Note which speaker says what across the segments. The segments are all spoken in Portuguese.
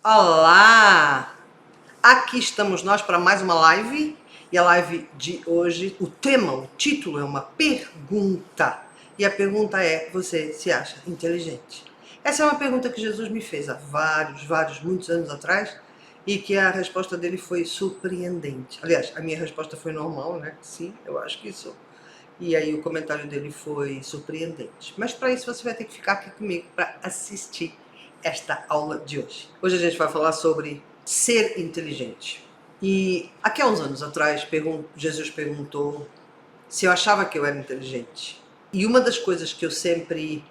Speaker 1: Olá! Aqui estamos nós para mais uma live. E a live de hoje, o título é uma pergunta. E a pergunta é: você se acha inteligente? Essa é uma pergunta que Jesus me fez há muitos anos atrás e que a resposta dele foi surpreendente. Aliás, a minha resposta foi normal, né? Sim, eu acho que sou. E aí o comentário dele foi surpreendente. Mas para isso você vai ter que ficar aqui comigo para assistir esta aula de hoje. Hoje a gente vai falar sobre ser inteligente. E aqui há uns anos atrás, Jesus perguntou se eu achava que eu era inteligente. E uma das coisas que eu sempre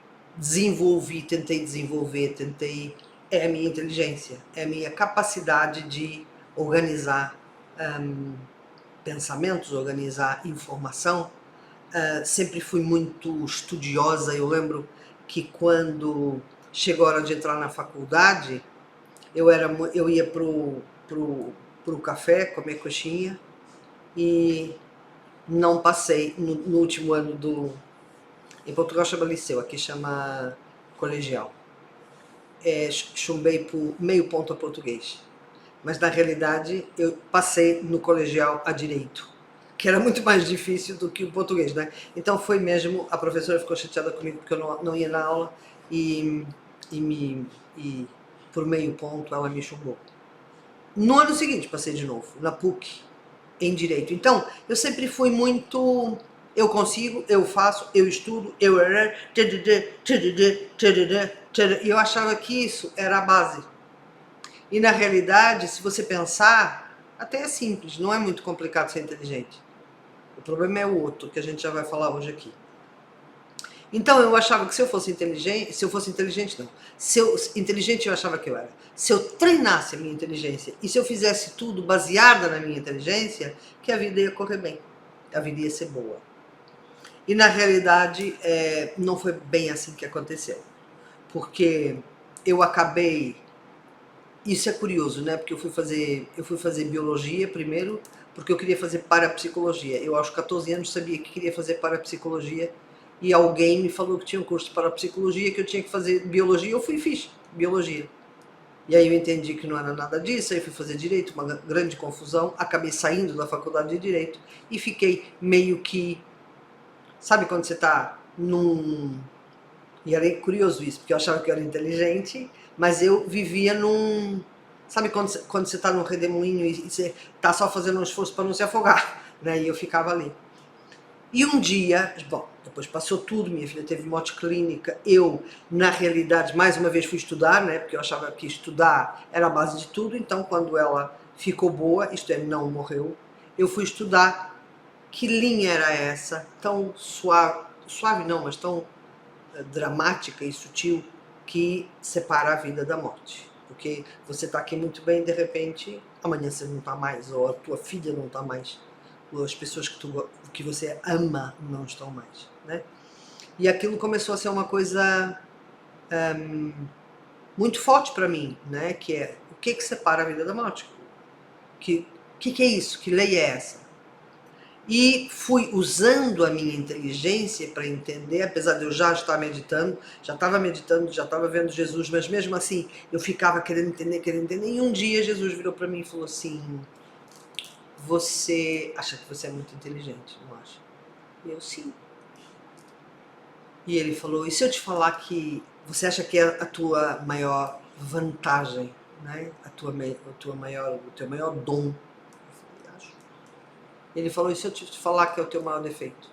Speaker 1: tentei, é a minha inteligência, é a minha capacidade de organizar pensamentos, organizar informação. Sempre fui muito estudiosa. Eu lembro que quando chegou a hora de entrar na faculdade, eu ia pro café comer coxinha e não passei no último ano do... Em Portugal chama liceu, aqui chama colegial. Chumbei por meio ponto a português. Mas na realidade eu passei no colegial a direito, que era muito mais difícil do que o português, né? Então foi mesmo, a professora ficou chateada comigo porque eu não ia na aula e, e, me, e por meio ponto ela me chumbou. No ano seguinte passei de novo, na PUC, em Direito. Então eu sempre fui muito... Eu consigo, eu faço, eu estudo, eu... E eu achava que isso era a base. E na realidade, se você pensar, até é simples, não é muito complicado ser inteligente. O problema é o outro, que a gente já vai falar hoje aqui. Então eu achava que se eu fosse inteligente, não. Inteligente eu achava que eu era. Se eu treinasse a minha inteligência e se eu fizesse tudo baseada na minha inteligência, que a vida ia correr bem, a vida ia ser boa. E na realidade, não foi bem assim que aconteceu. Porque eu acabei... Isso é curioso, né? Porque eu fui fazer biologia primeiro, porque eu queria fazer parapsicologia. Eu aos 14 anos sabia que queria fazer parapsicologia e alguém me falou que tinha um curso de parapsicologia, que eu tinha que fazer biologia. Eu fui e fiz biologia. E aí eu entendi que não era nada disso, aí fui fazer direito, uma grande confusão, acabei saindo da faculdade de direito e fiquei meio que... Sabe quando você tá num... E era curioso isso, porque eu achava que eu era inteligente, mas eu vivia num... Sabe quando você está num redemoinho e você está só fazendo um esforço para não se afogar, né? E eu ficava ali. E um dia, bom, depois passou tudo, minha filha teve morte clínica, eu, na realidade, mais uma vez fui estudar, né? Porque eu achava que estudar era a base de tudo, então quando ela ficou boa, isto é, não morreu, eu fui estudar que linha era essa, tão suave não, mas tão dramática e sutil que separa a vida da morte. Porque você está aqui muito bem, de repente, amanhã você não está mais, ou a tua filha não está mais, ou as pessoas que você ama não estão mais, né? E aquilo começou a ser uma coisa muito forte para mim, né? Que é, o que separa a vida da morte? Que é isso? Que lei é essa? E fui usando a minha inteligência para entender, apesar de eu já estar meditando, já estava vendo Jesus, mas mesmo assim eu ficava querendo entender, e um dia Jesus virou para mim e falou assim: você acha que você é muito inteligente, não acha? E eu, sim. E ele falou: e se eu te falar que você acha que é a tua maior vantagem, né? O teu maior dom? Ele falou: e se eu te falar que é o teu maior defeito?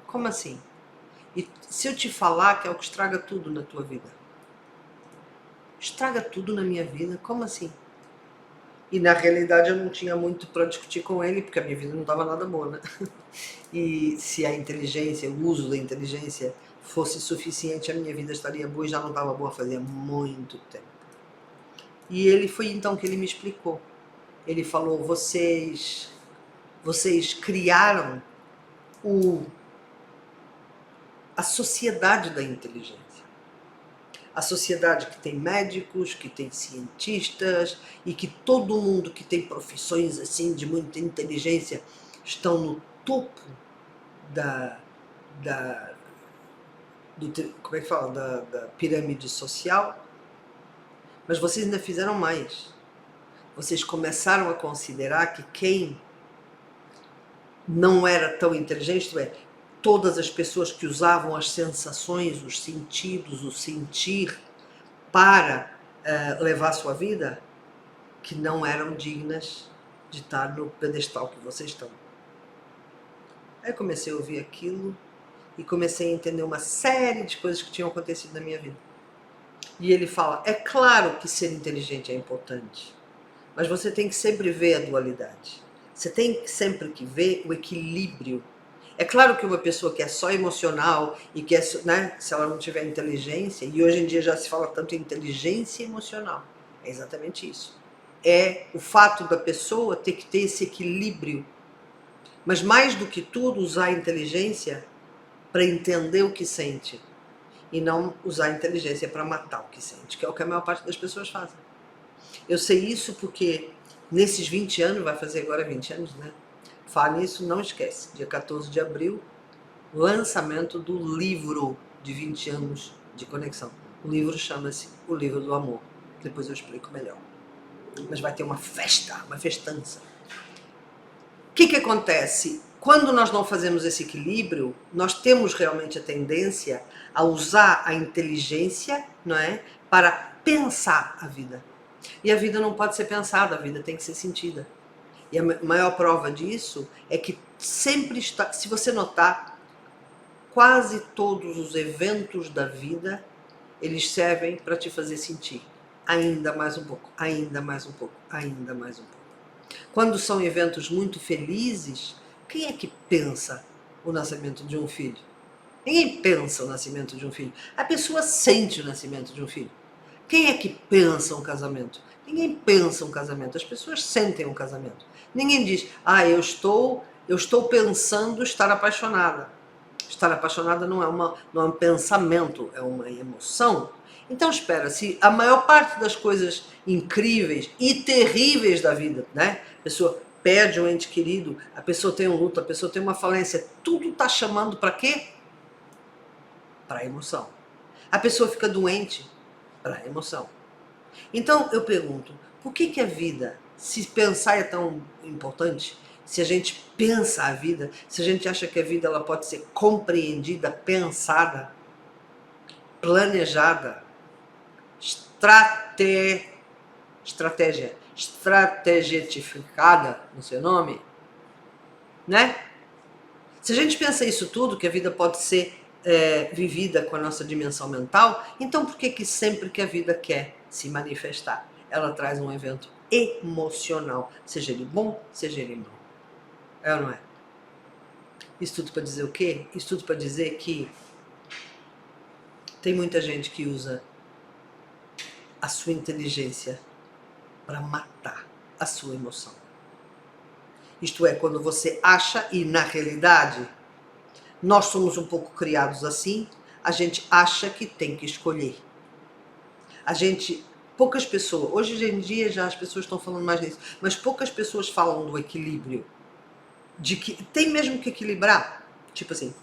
Speaker 1: Como assim? E se eu te falar que é o que estraga tudo na tua vida? Estraga tudo na minha vida? Como assim? E na realidade eu não tinha muito para discutir com ele, porque a minha vida não estava nada boa, né? E se a inteligência, o uso da inteligência fosse suficiente, a minha vida estaria boa e já não estava boa fazia muito tempo. E ele foi então que ele me explicou. Ele falou: vocês criaram a sociedade da inteligência. A sociedade que tem médicos, que tem cientistas e que todo mundo que tem profissões assim de muita inteligência estão no topo da, como é que fala? Da pirâmide social. Mas vocês ainda fizeram mais. Vocês começaram a considerar que quem não era tão inteligente, isto é, todas as pessoas que usavam as sensações, os sentidos, o sentir para levar a sua vida, que não eram dignas de estar no pedestal que vocês estão. Aí eu comecei a ouvir aquilo e comecei a entender uma série de coisas que tinham acontecido na minha vida. E ele fala, é claro que ser inteligente é importante, mas você tem que sempre ver a dualidade. Você tem sempre que ver o equilíbrio. É claro que uma pessoa que é só emocional e que é, né, se ela não tiver inteligência, e hoje em dia já se fala tanto em inteligência emocional, é exatamente isso. É o fato da pessoa ter que ter esse equilíbrio, mas mais do que tudo usar a inteligência para entender o que sente e não usar a inteligência para matar o que sente, que é o que a maior parte das pessoas fazem. Eu sei isso porque nesses 20 anos, vai fazer agora 20 anos, né? Fala nisso, não esquece, dia 14 de abril, lançamento do livro de 20 anos de conexão. O livro chama-se O Livro do Amor. Depois eu explico melhor. Mas vai ter uma festa, uma festança. O que acontece? Quando nós não fazemos esse equilíbrio, nós temos realmente a tendência a usar a inteligência, não é, para pensar a vida. E a vida não pode ser pensada, a vida tem que ser sentida. E a maior prova disso é que sempre está, se você notar, quase todos os eventos da vida, eles servem para te fazer sentir ainda mais um pouco, ainda mais um pouco, ainda mais um pouco. Quando são eventos muito felizes, quem é que pensa o nascimento de um filho? Ninguém pensa o nascimento de um filho. A pessoa sente o nascimento de um filho. Quem é que pensa um casamento? Ninguém pensa um casamento, as pessoas sentem um casamento. Ninguém diz, eu estou pensando estar apaixonada. Estar apaixonada não é um pensamento, é uma emoção. Então espera, se a maior parte das coisas incríveis e terríveis da vida, né? A pessoa perde um ente querido, a pessoa tem um luto, a pessoa tem uma falência, tudo está chamando para quê? Para emoção. A pessoa fica doente, para emoção. Então eu pergunto, por que a vida, se pensar é tão importante, se a gente pensa a vida, se a gente acha que a vida ela pode ser compreendida, pensada, planejada, estrategificada no seu nome, né? Se a gente pensa isso tudo, que a vida pode ser vivida com a nossa dimensão mental, então por que sempre que a vida quer se manifestar, ela traz um evento emocional, seja ele bom, seja ele mau? É ou não é? Isso tudo para dizer o quê? Isso tudo para dizer que tem muita gente que usa a sua inteligência para matar a sua emoção. Isto é, quando você acha, e na realidade nós somos um pouco criados assim, a gente acha que tem que escolher. Poucas pessoas, hoje em dia já as pessoas estão falando mais nisso, mas poucas pessoas falam do equilíbrio, de que tem mesmo que equilibrar. Tipo assim,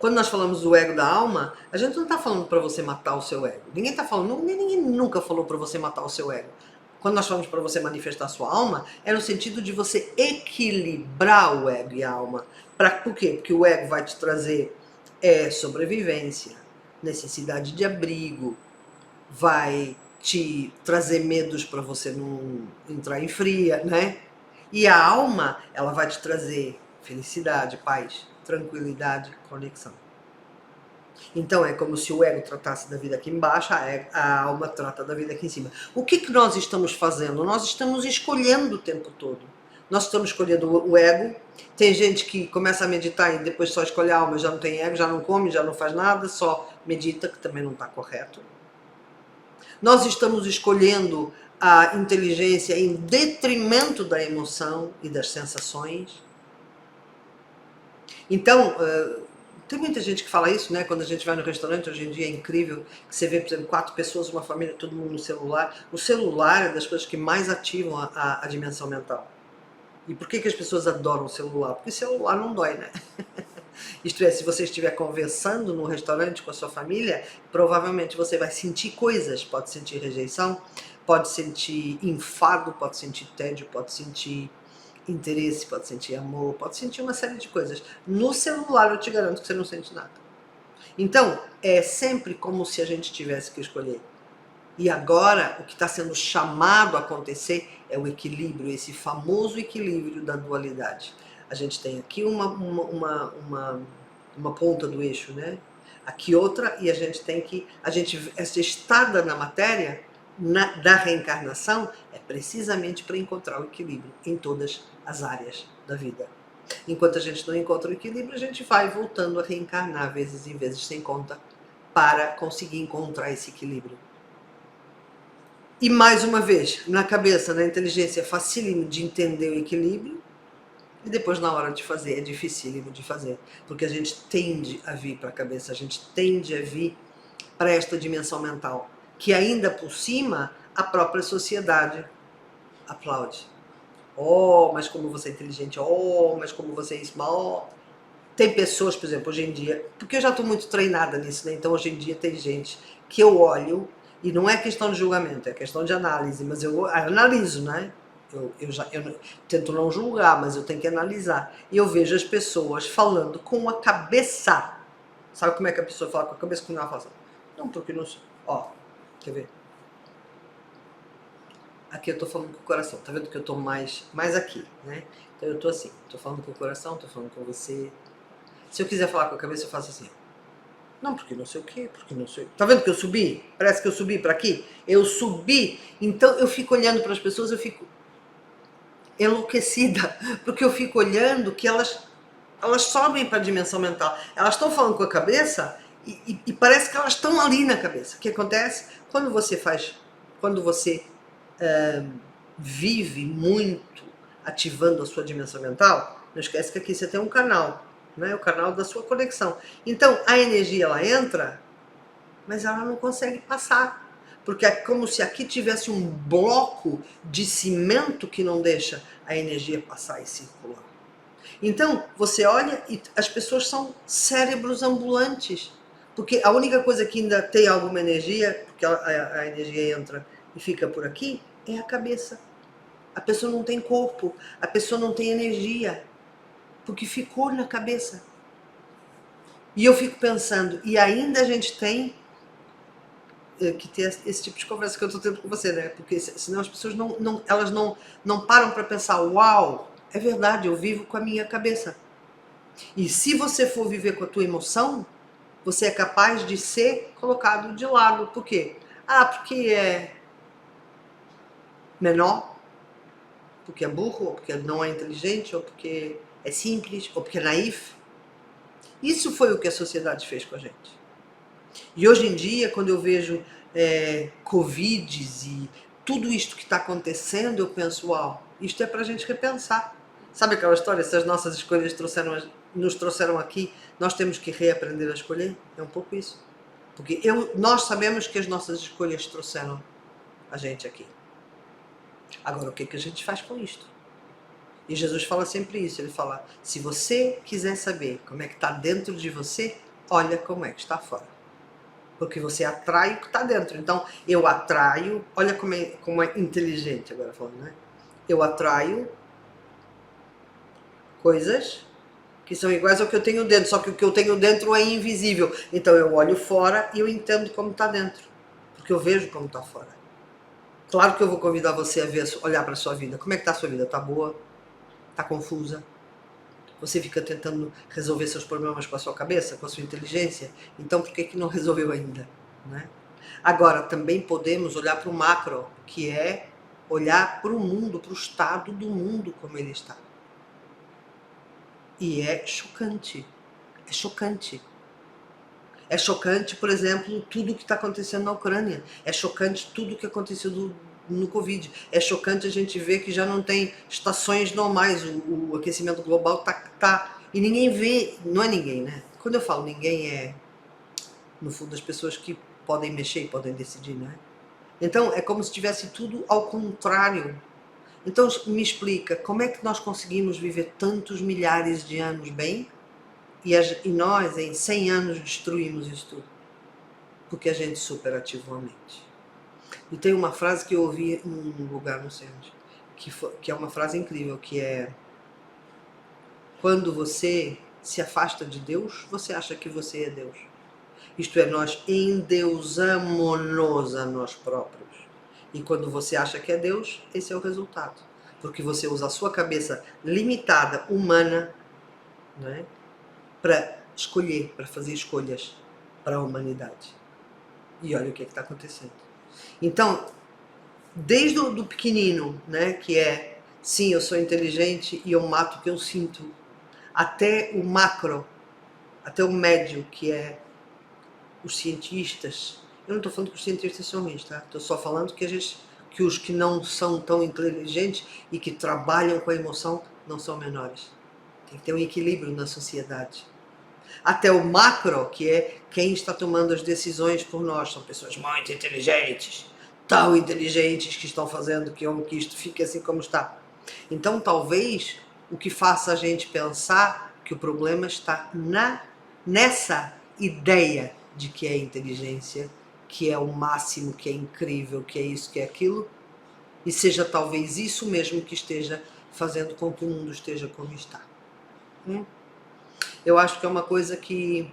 Speaker 1: quando nós falamos do ego da alma, a gente não está falando para você matar o seu ego. Ninguém está falando, ninguém nunca falou para você matar o seu ego. Quando nós falamos para você manifestar a sua alma, é no sentido de você equilibrar o ego e a alma. Por quê? Porque o ego vai te trazer sobrevivência, necessidade de abrigo, vai te trazer medos para você não entrar em fria, né? E a alma, ela vai te trazer felicidade, paz, tranquilidade, conexão. Então é como se o ego tratasse da vida aqui embaixo, a alma trata da vida aqui em cima. O que nós estamos fazendo? Nós estamos escolhendo o tempo todo. Nós estamos escolhendo o ego. Tem gente que começa a meditar e depois só escolhe a alma, já não tem ego, já não come, já não faz nada, só medita, que também não está correto. Nós estamos escolhendo a inteligência em detrimento da emoção e das sensações. Então, tem muita gente que fala isso, né? Quando a gente vai no restaurante, hoje em dia é incrível que você vê, por exemplo, 4 pessoas, uma família, todo mundo no celular. O celular é das coisas que mais ativam a dimensão mental. E por que as pessoas adoram o celular? Porque o celular não dói, né? Isto é, se você estiver conversando num restaurante com a sua família, provavelmente você vai sentir coisas, pode sentir rejeição, pode sentir enfado, pode sentir tédio, pode sentir interesse, pode sentir amor, pode sentir uma série de coisas. No celular eu te garanto que você não sente nada. Então, é sempre como se a gente tivesse que escolher. E agora, o que está sendo chamado a acontecer é o equilíbrio, esse famoso equilíbrio da dualidade. A gente tem aqui uma ponta do eixo, né? Aqui outra, e a gente tem que... essa estada na matéria, da reencarnação, é precisamente para encontrar o equilíbrio em todas as áreas da vida. Enquanto a gente não encontra o equilíbrio, a gente vai voltando a reencarnar, vezes em vezes, sem conta, para conseguir encontrar esse equilíbrio. E mais uma vez, na cabeça, na inteligência, é facílimo de entender o equilíbrio, e depois na hora de fazer é dificílimo de fazer, porque a gente tende a vir para a cabeça, a gente tende a vir para esta dimensão mental, que ainda por cima a própria sociedade aplaude. Oh, mas como você é inteligente, oh, mas como você é isso, oh. Tem pessoas, por exemplo, hoje em dia, porque eu já estou muito treinada nisso, né? Então hoje em dia tem gente que eu olho, e não é questão de julgamento, é questão de análise, mas eu analiso, né? Eu tento não julgar, mas eu tenho que analisar. E eu vejo as pessoas falando com a cabeça. Sabe como é que a pessoa fala com a cabeça? Como ela fala assim? Não, porque não sei. Ó, quer ver? Aqui eu tô falando com o coração, tá vendo que eu tô mais aqui, né? Então eu tô assim, tô falando com o coração, tô falando com você. Se eu quiser falar com a cabeça, eu faço assim. Não, porque não sei o quê, porque não sei... Tá vendo que eu subi? Parece que eu subi para aqui? Eu subi, então eu fico olhando para as pessoas, eu fico enlouquecida, porque eu fico olhando que elas sobem para a dimensão mental. Elas estão falando com a cabeça e parece que elas estão ali na cabeça. O que acontece? Quando você vive muito ativando a sua dimensão mental, não esquece que aqui você tem um canal, né? O canal da sua conexão. Então a energia ela entra, mas ela não consegue passar, porque é como se aqui tivesse um bloco de cimento que não deixa a energia passar e circular. Então você olha e as pessoas são cérebros ambulantes, porque a única coisa que ainda tem alguma energia, porque a energia entra e fica por aqui, é a cabeça. A pessoa não tem corpo, a pessoa não tem energia, porque ficou na cabeça. E eu fico pensando, e ainda a gente tem que ter esse tipo de conversa que eu estou tendo com você, né? Porque senão as pessoas não param para pensar, uau, é verdade, eu vivo com a minha cabeça. E se você for viver com a tua emoção, você é capaz de ser colocado de lado. Por quê? Ah, porque é menor, porque é burro, ou porque não é inteligente, ou porque é simples, ou porque é naif. Isso foi o que a sociedade fez com a gente. E hoje em dia, quando eu vejo Covids e tudo isto que está acontecendo, eu penso, uau, isto é para a gente repensar. Sabe aquela história, se as nossas escolhas nos trouxeram aqui, nós temos que reaprender a escolher? É um pouco isso. Porque nós sabemos que as nossas escolhas trouxeram a gente aqui. Agora, o que é que a gente faz com isto? E Jesus fala sempre isso, ele fala, se você quiser saber como é que está dentro de você, olha como é que está fora. Porque você atrai o que está dentro. Então, eu atraio, olha como é inteligente agora falando, né? Eu atraio coisas que são iguais ao que eu tenho dentro, só que o que eu tenho dentro é invisível. Então eu olho fora e eu entendo como está dentro, porque eu vejo como está fora. Claro que eu vou convidar você a olhar para a sua vida. Como é que está a sua vida? Está boa? Está confusa? Você fica tentando resolver seus problemas com a sua cabeça, com a sua inteligência? Então por que não resolveu ainda? Né? Agora, também podemos olhar para o macro, que é olhar para o mundo, para o estado do mundo como ele está. E é chocante. É chocante. É chocante, por exemplo, tudo o que está acontecendo na Ucrânia. É chocante tudo o que aconteceu no Covid. É chocante a gente ver que já não tem estações normais. O aquecimento global tá... E ninguém vê... Não é ninguém, né? Quando eu falo ninguém, é... No fundo, as pessoas que podem mexer e podem decidir, né? Então, é como se tivesse tudo ao contrário. Então, me explica, como é que nós conseguimos viver tantos milhares de anos bem E nós, em 100 anos, destruímos isso tudo. Porque a gente superativou a mente. E tem uma frase que eu ouvi num lugar, não sei onde, que é uma frase incrível, que é: quando você se afasta de Deus, você acha que você é Deus. Isto é, nós endeusamo-nos a nós próprios. E quando você acha que é Deus, esse é o resultado. Porque você usa a sua cabeça limitada, humana, né, para escolher, para fazer escolhas para a humanidade. E olha o que está acontecendo. Então, desde o do pequenino, né, que é, sim, eu sou inteligente e eu mato o que eu sinto, até o macro, até o médio, que é os cientistas. Eu não estou falando que os cientistas são ruins, tá? Estou só falando que os que não são tão inteligentes e que trabalham com a emoção não são menores. Tem que ter um equilíbrio na sociedade. Até o macro, que é quem está tomando as decisões por nós, são pessoas muito inteligentes, tão inteligentes, que estão fazendo que isto fique assim como está. Então, talvez, o que faça a gente pensar que o problema está nessa ideia de que é inteligência, que é o máximo, que é incrível, que é isso, que é aquilo, e seja talvez isso mesmo que esteja fazendo com que o mundo esteja como está. Eu acho que é uma coisa que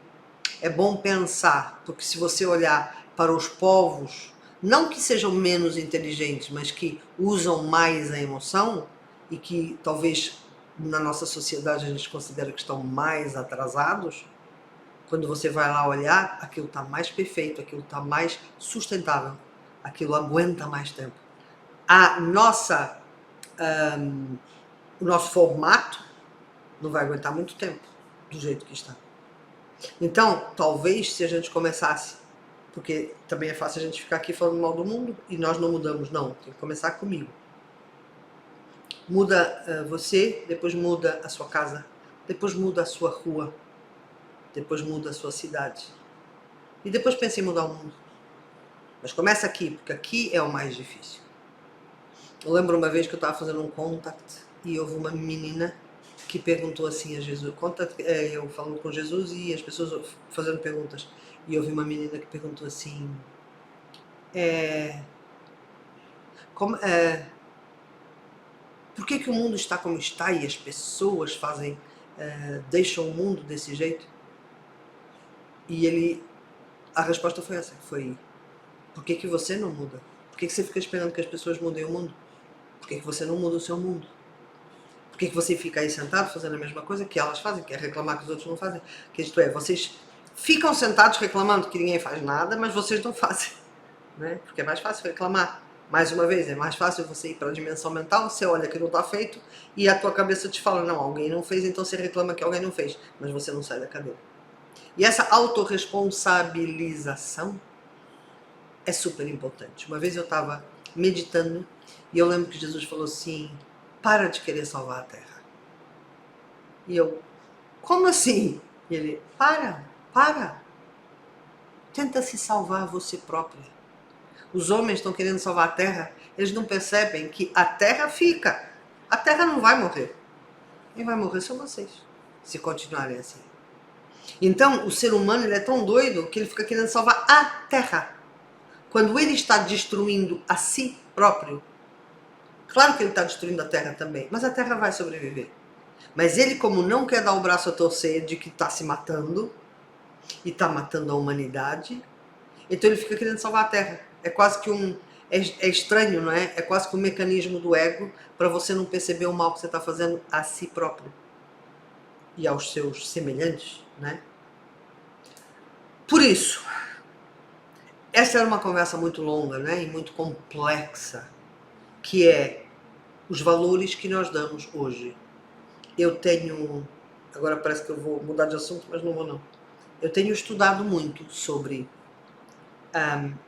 Speaker 1: é bom pensar, porque se você olhar para os povos, não que sejam menos inteligentes, mas que usam mais a emoção e que talvez na nossa sociedade a gente considera que estão mais atrasados, quando você vai lá olhar, aquilo está mais perfeito, aquilo está mais sustentável, aquilo aguenta mais tempo. O nosso formato não vai aguentar muito tempo do jeito que está. Então, talvez se a gente começasse, porque também é fácil a gente ficar aqui falando mal do mundo e nós não mudamos, não, tem que começar comigo. Muda você, depois muda a sua casa, depois muda a sua rua, depois muda a sua cidade. E depois pense em mudar o mundo. Mas começa aqui, porque aqui é o mais difícil. Eu lembro uma vez que eu estava fazendo um contact e houve uma menina que perguntou assim a Jesus, eu falando com Jesus e as pessoas fazendo perguntas, e houve uma menina que perguntou assim, por que o mundo está como está e as pessoas deixam o mundo desse jeito? E a resposta foi essa, foi: por que você não muda? Por que você fica esperando que as pessoas mudem o mundo? Por que você não muda o seu mundo? Por que você fica aí sentado fazendo a mesma coisa que elas fazem, que é reclamar que os outros não fazem? Que isto é, vocês ficam sentados reclamando que ninguém faz nada, mas vocês não fazem, né? Porque é mais fácil reclamar. Mais uma vez, é mais fácil você ir para a dimensão mental, você olha que não está feito e a tua cabeça te fala, não, alguém não fez, então você reclama que alguém não fez, mas você não sai da cadeira. E essa autorresponsabilização é super importante. Uma vez eu estava meditando e eu lembro que Jesus falou assim, para de querer salvar a Terra. E eu, como assim? E ele, para. Tenta se salvar você própria. Os homens estão querendo salvar a Terra, eles não percebem que a Terra fica. A Terra não vai morrer. Quem vai morrer são vocês, se continuarem assim. Então, o ser humano ele é tão doido que ele fica querendo salvar a Terra. Quando ele está destruindo a si próprio, claro que ele está destruindo a Terra também, mas a Terra vai sobreviver. Mas ele, como não quer dar o braço a torcer de que está se matando, e está matando a humanidade, então ele fica querendo salvar a Terra. É quase que é estranho, não é? É quase que um mecanismo do ego para você não perceber o mal que você está fazendo a si próprio e aos seus semelhantes, né? Por isso, essa era uma conversa muito longa, né? E muito complexa, que é os valores que nós damos hoje. Eu tenho, agora parece que eu vou mudar de assunto, mas não vou não. Eu tenho estudado muito sobre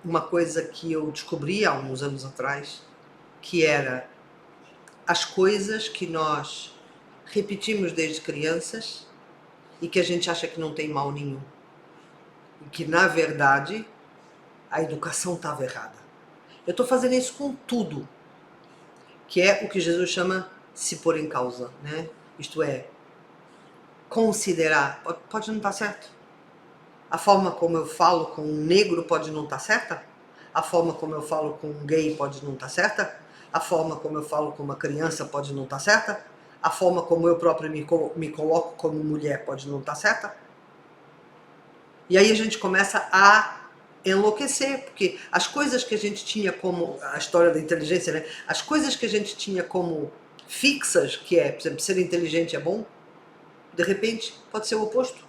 Speaker 1: uma coisa que eu descobri há uns anos atrás, que era as coisas que nós repetimos desde crianças e que a gente acha que não tem mal nenhum. E que, na verdade, a educação estava errada. Eu estou fazendo isso com tudo, que é o que Jesus chama se pôr em causa, né? Isto é, considerar, pode não estar certo. A forma como eu falo com um negro pode não estar certa. A forma como eu falo com um gay pode não estar certa. A forma como eu falo com uma criança pode não estar certa. A forma como eu próprio me coloco como mulher pode não estar certa. E aí a gente começa a enlouquecer, porque as coisas que a gente tinha como, a história da inteligência, né? As coisas que a gente tinha como fixas, que é, por exemplo, ser inteligente é bom, de repente pode ser o oposto.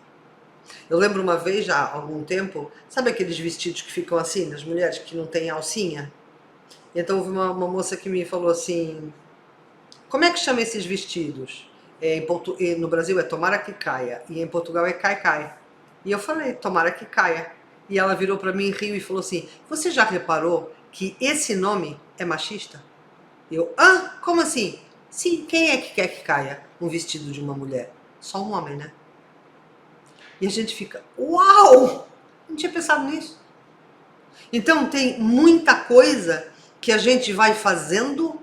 Speaker 1: Eu lembro uma vez, já há algum tempo, sabe aqueles vestidos que ficam assim, das mulheres que não tem alcinha? Então houve uma moça que me falou assim, como é que chama esses vestidos? No Brasil é tomara que caia, e em Portugal é cai cai. E eu falei, tomara que caia. E ela virou para mim, riu e falou assim, você já reparou que esse nome é machista? Eu, como assim? Sim, quem é que quer que caia um vestido de uma mulher? Só um homem, né? E a gente fica, uau! Não tinha pensado nisso. Então tem muita coisa que a gente vai fazendo.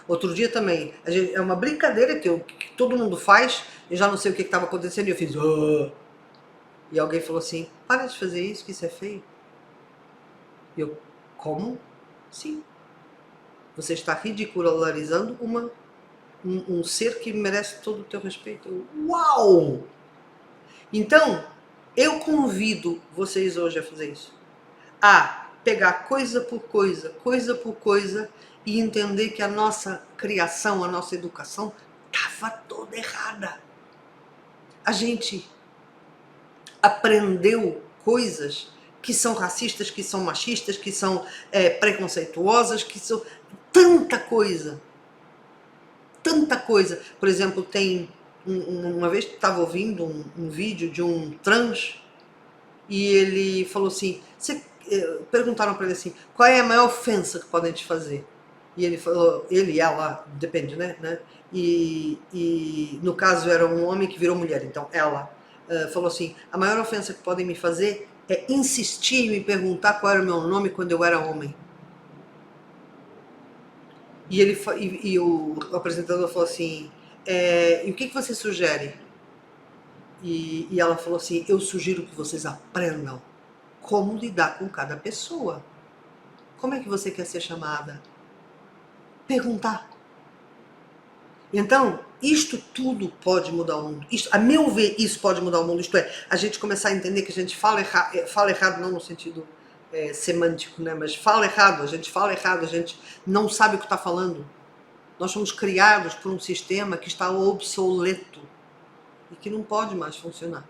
Speaker 1: Outro dia também, é uma brincadeira que todo mundo faz, eu já não sei o que estava acontecendo e eu fiz. "Ah". E alguém falou assim, para de fazer isso, que isso é feio. E eu, como? Sim. Você está ridicularizando um ser que merece todo o teu respeito. Eu, uau! Então, eu convido vocês hoje a fazer isso. A pegar coisa por coisa e entender que a nossa criação, a nossa educação estava toda errada. A gente aprendeu coisas que são racistas, que são machistas, que são preconceituosas, que são tanta coisa. Tanta coisa. Por exemplo, tem uma vez que estava ouvindo um vídeo de um trans e ele falou assim, perguntaram para ele assim, qual é a maior ofensa que podem te fazer? E ele falou, ele e ela, depende, né? E no caso era um homem que virou mulher, então ela falou assim, a maior ofensa que podem me fazer é insistir em me perguntar qual era o meu nome quando eu era homem. E o apresentador falou assim, e o que você sugere? E ela falou assim, eu sugiro que vocês aprendam como lidar com cada pessoa. Como é que você quer ser chamada? Perguntar. Então, isto tudo pode mudar o mundo. A meu ver, isso pode mudar o mundo. Isto é, a gente começar a entender que a gente fala errado não no sentido semântico, né? Mas fala errado, a gente não sabe o que está falando. Nós somos criados por um sistema que está obsoleto e que não pode mais funcionar.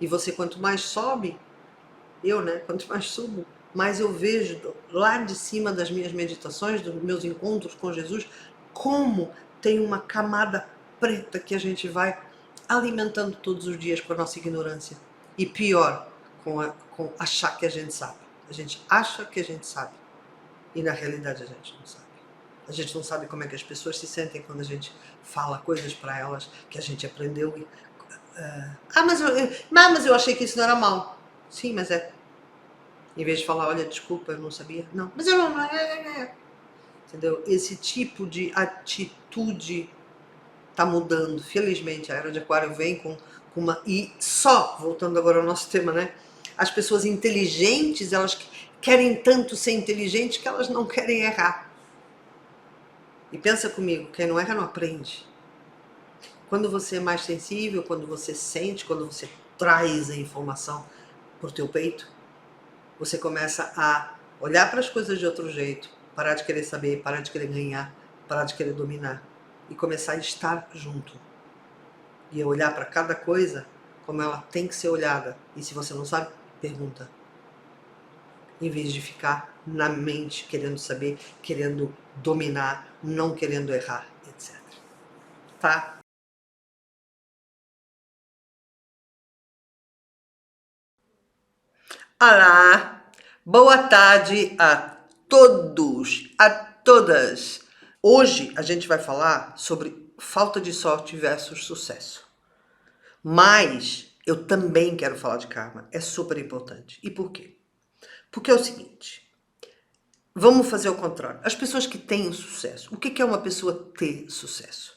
Speaker 1: E você, quanto mais sobe, quanto mais subo, mais eu vejo lá de cima das minhas meditações, dos meus encontros com Jesus, como tem uma camada preta que a gente vai alimentando todos os dias com a nossa ignorância. E pior, com achar que a gente sabe. A gente acha que a gente sabe. E na realidade a gente não sabe. A gente não sabe como é que as pessoas se sentem quando a gente fala coisas para elas que a gente aprendeu. Mas eu achei que isso não era mal. Sim, mas é. Em vez de falar, olha, desculpa, eu não sabia. Não, mas eu não. Entendeu? Esse tipo de atitude está mudando. Felizmente, a Era de Aquário vem com uma... E só, voltando agora ao nosso tema, né? As pessoas inteligentes, elas querem tanto ser inteligentes que elas não querem errar. E pensa comigo, quem não erra não aprende. Quando você é mais sensível, quando você sente, quando você traz a informação pro teu peito, você começa a olhar para as coisas de outro jeito, parar de querer saber, parar de querer ganhar, parar de querer dominar e começar a estar junto. E olhar para cada coisa como ela tem que ser olhada. E se você não sabe, pergunta. Em vez de ficar na mente querendo saber, querendo dominar, não querendo errar, etc. Tá? Olá! Boa tarde a todos, a todas! Hoje a gente vai falar sobre falta de sorte versus sucesso. Mas eu também quero falar de karma, é super importante. E por quê? Porque é o seguinte, vamos fazer o contrário. As pessoas que têm sucesso, o que é uma pessoa ter sucesso?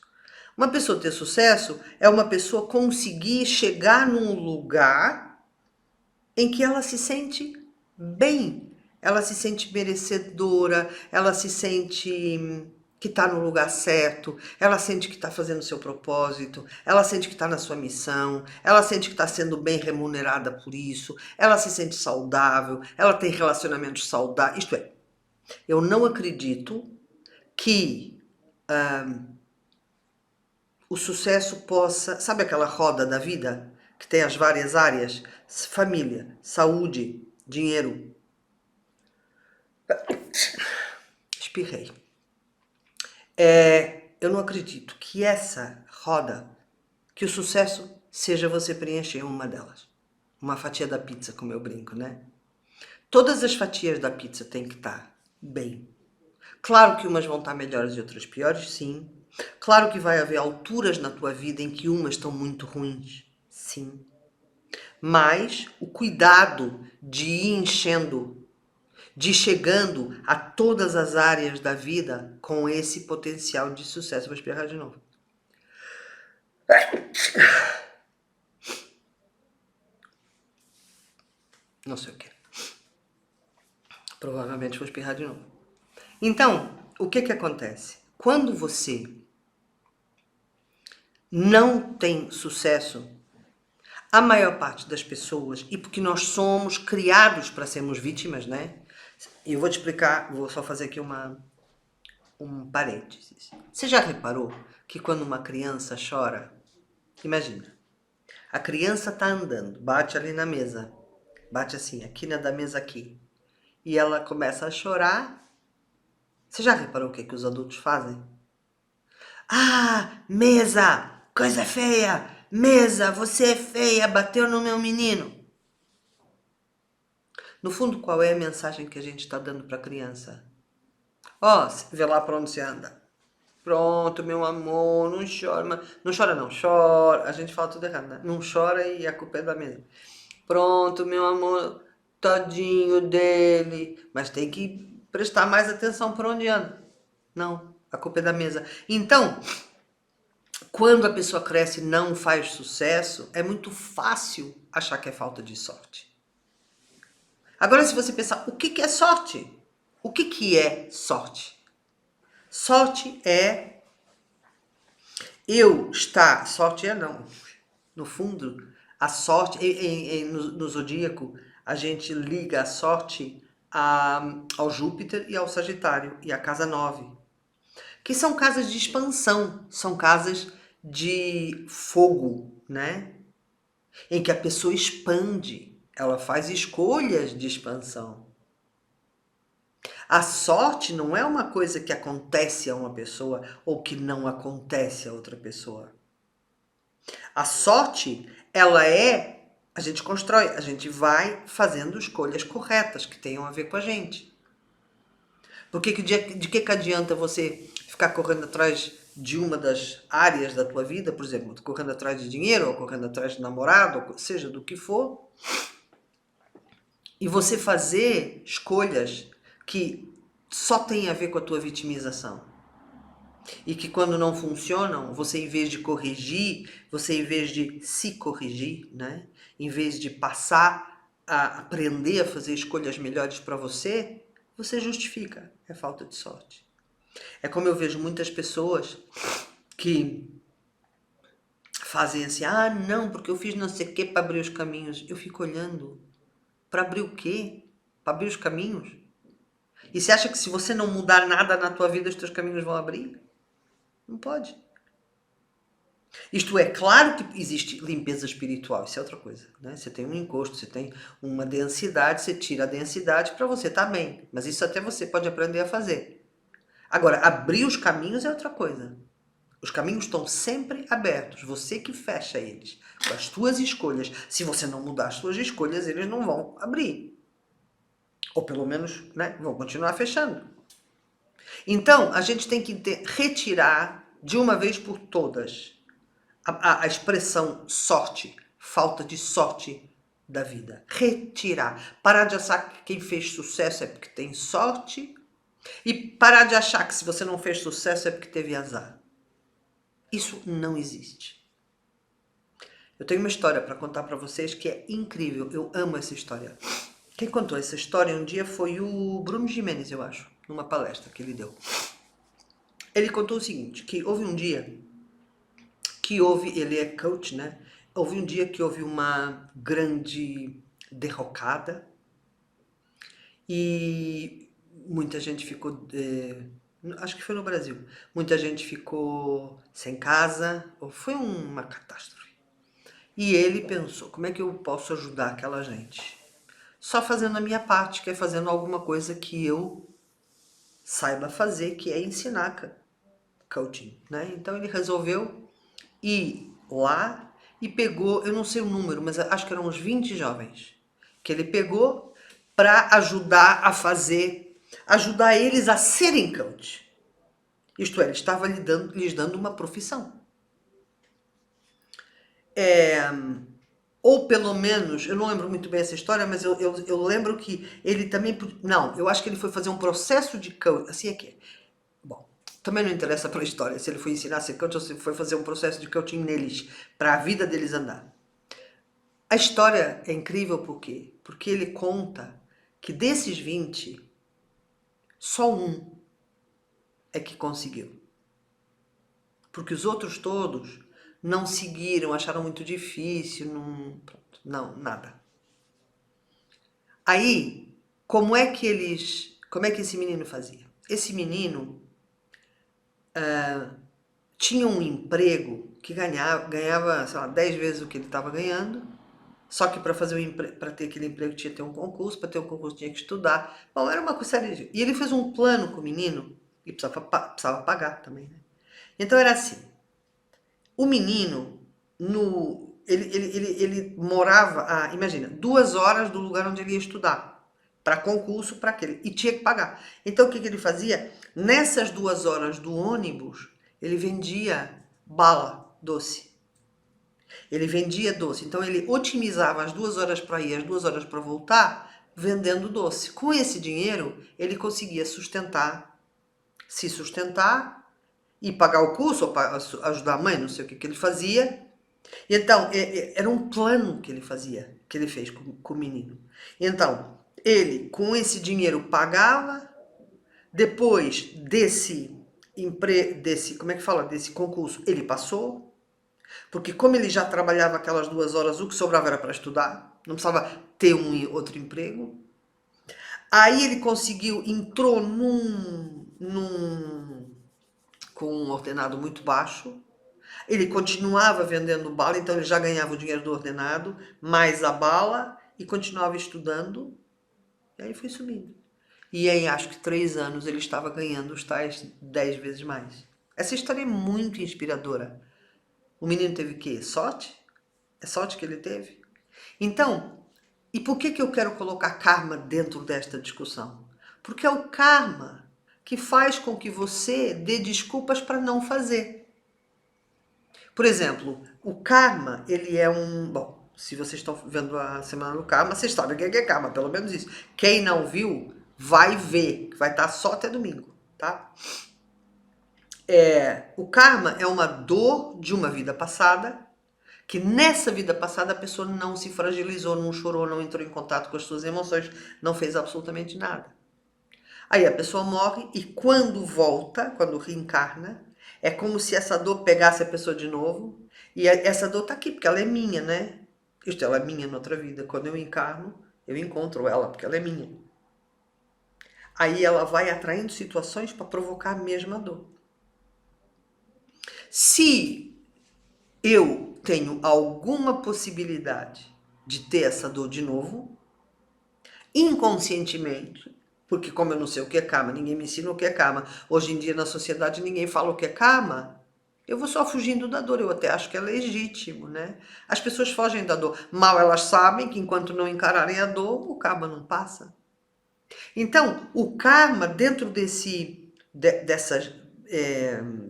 Speaker 1: Uma pessoa ter sucesso é uma pessoa conseguir chegar num lugar em que ela se sente bem, ela se sente merecedora, ela se sente que está no lugar certo, ela sente que está fazendo o seu propósito, ela sente que está na sua missão, ela sente que está sendo bem remunerada por isso, ela se sente saudável, ela tem relacionamentos saudáveis. Isto é, eu não acredito que o sucesso possa... Sabe aquela roda da vida que tem as várias áreas? Família, saúde, dinheiro. Espirrei. Eu não acredito que essa roda, que o sucesso seja você preencher uma delas. Uma fatia da pizza, como eu brinco, né? Todas as fatias da pizza têm que estar bem. Claro que umas vão estar melhores e outras piores, sim. Claro que vai haver alturas na tua vida em que umas estão muito ruins, sim. Mas o cuidado de ir enchendo, de ir chegando a todas as áreas da vida com esse potencial de sucesso. Vou espirrar de novo. Não sei o que. Provavelmente vou espirrar de novo. Então, o que acontece? Quando você não tem sucesso, a maior parte das pessoas, e porque nós somos criados para sermos vítimas, né? E eu vou te explicar, vou só fazer aqui um parênteses. Você já reparou que quando uma criança chora, imagina, a criança tá andando, bate ali na mesa, bate assim, a quina da mesa aqui, e ela começa a chorar. Você já reparou o que os adultos fazem? Ah, mesa, coisa feia, mesa, você é feia, bateu no meu menino. No fundo, qual é a mensagem que a gente está dando para a criança? Ó, vê lá para onde você anda. Pronto, meu amor, não chora. Não chora não, chora. A gente fala tudo errado, né? Não chora e a culpa é da mesa. Pronto, meu amor, tadinho dele. Mas tem que prestar mais atenção para onde anda. Não, a culpa é da mesa. Então, quando a pessoa cresce e não faz sucesso, é muito fácil achar que é falta de sorte. Agora, se você pensar, o que é sorte? O que é sorte? Sorte é eu estar... Sorte é não. No fundo, a sorte... no Zodíaco, a gente liga a sorte ao Júpiter e ao Sagitário, e à casa 9. Que são casas de expansão, são casas de fogo, né? Em que a pessoa expande, ela faz escolhas de expansão. A sorte não é uma coisa que acontece a uma pessoa ou que não acontece a outra pessoa. A sorte, ela é, a gente constrói, a gente vai fazendo escolhas corretas que tenham a ver com a gente. Porque de que adianta você ficar correndo atrás de uma das áreas da tua vida, por exemplo, correndo atrás de dinheiro, ou correndo atrás de namorado, ou seja do que for, e você fazer escolhas que só têm a ver com a tua vitimização. E que quando não funcionam, você em vez de corrigir, você em vez de se corrigir, né? Em vez de passar a aprender a fazer escolhas melhores para você, você justifica. É falta de sorte. É como eu vejo muitas pessoas que fazem assim, ah, não, porque eu fiz não sei o que para abrir os caminhos. Eu fico olhando, para abrir o quê? Para abrir os caminhos? E você acha que se você não mudar nada na tua vida, os teus caminhos vão abrir? Não pode. Isto é, claro que existe limpeza espiritual, isso é outra coisa, né? Você tem um encosto, você tem uma densidade, você tira a densidade para você estar bem. Mas isso até você pode aprender a fazer. Agora, abrir os caminhos é outra coisa. Os caminhos estão sempre abertos, você que fecha eles, com as tuas escolhas. Se você não mudar as suas escolhas, eles não vão abrir. Ou pelo menos, né, vão continuar fechando. Então, a gente tem que retirar de uma vez por todas a expressão sorte, falta de sorte da vida. Retirar. Parar de achar que quem fez sucesso é porque tem sorte e parar de achar que se você não fez sucesso é porque teve azar. Isso não existe. Eu tenho uma história para contar para vocês que é incrível. Eu amo essa história. Quem contou essa história um dia foi o Bruno Gimenez, eu acho, numa palestra que ele deu. Ele contou o seguinte, que houve um dia que houve, ele é coach, né? Houve um dia que houve uma grande derrocada e muita gente ficou, acho que foi no Brasil, muita gente ficou sem casa, ou foi uma catástrofe. E ele pensou, como é que eu posso ajudar aquela gente? Só fazendo a minha parte, que é fazendo alguma coisa que eu saiba fazer, que é ensinar coaching, né? Então ele resolveu ir lá e pegou, eu não sei o número, mas acho que eram uns 20 jovens, que ele pegou para ajudar a fazer, ajudar eles a serem coach. Isto é, ele estava lhes dando uma profissão. Ou pelo menos, eu não lembro muito bem essa história, mas eu lembro que ele também, não, eu acho que ele foi fazer um processo de coaching, assim é que é. Bom, também não interessa pela história, se ele foi ensinar a ser coach ou se foi fazer um processo de coaching neles, para a vida deles andar. A história é incrível por quê? Porque ele conta que desses 20, só um é que conseguiu. Porque os outros todos não seguiram, acharam muito difícil, não, nada. Aí, como é que esse menino fazia? Esse menino tinha um emprego que ganhava, sei lá, 10 vezes o que ele estava ganhando, só que para ter aquele emprego tinha que ter um concurso, para ter um concurso tinha que estudar. Bom, era uma série de... E ele fez um plano com o menino, e precisava pagar também, né? Então era assim, o menino, ele morava, imagina, 2 horas do lugar onde ele ia estudar, para concurso, para aquele, e tinha que pagar. Então o que ele fazia? Nessas 2 horas do ônibus, ele vendia bala doce. Ele vendia doce, então ele otimizava as 2 horas para ir, as 2 horas para voltar, vendendo doce. Com esse dinheiro, ele conseguia se sustentar e pagar o curso, ou ajudar a mãe, não sei o que ele fazia. Então, era um plano que ele fazia, que ele fez com o menino. Então, ele, com esse dinheiro, pagava, depois como é que fala, desse concurso, ele passou, porque como ele já trabalhava aquelas 2 horas, o que sobrava era para estudar, não precisava ter outro emprego. Aí ele conseguiu, entrou com um ordenado muito baixo, ele continuava vendendo bala, então ele já ganhava o dinheiro do ordenado, mais a bala, e continuava estudando, e aí foi subindo. E em acho que 3 anos ele estava ganhando os tais 10 vezes mais. Essa história é muito inspiradora. O menino teve o quê? Sorte? É sorte que ele teve? Então, e por que eu quero colocar karma dentro desta discussão? Porque é o karma que faz com que você dê desculpas para não fazer. Por exemplo, o karma, ele é um... Bom, se vocês estão vendo a Semana do Karma, vocês sabem o que é karma, pelo menos isso. Quem não viu, vai ver, que vai estar só até domingo, tá? O karma é uma dor de uma vida passada, que nessa vida passada a pessoa não se fragilizou, não chorou, não entrou em contato com as suas emoções, não fez absolutamente nada. Aí a pessoa morre e quando volta, quando reencarna, é como se essa dor pegasse a pessoa de novo. E essa dor tá aqui, porque ela é minha, né? Isto, ela é minha na outra vida. Quando eu encarno, eu encontro ela, porque ela é minha. Aí ela vai atraindo situações para provocar a mesma dor. Se eu tenho alguma possibilidade de ter essa dor de novo, inconscientemente, porque como eu não sei o que é karma, ninguém me ensina o que é karma. Hoje em dia na sociedade ninguém fala o que é karma. Eu vou só fugindo da dor, eu até acho que é legítimo, né? As pessoas fogem da dor. Mal elas sabem que enquanto não encararem a dor, o karma não passa. Então, o karma dentro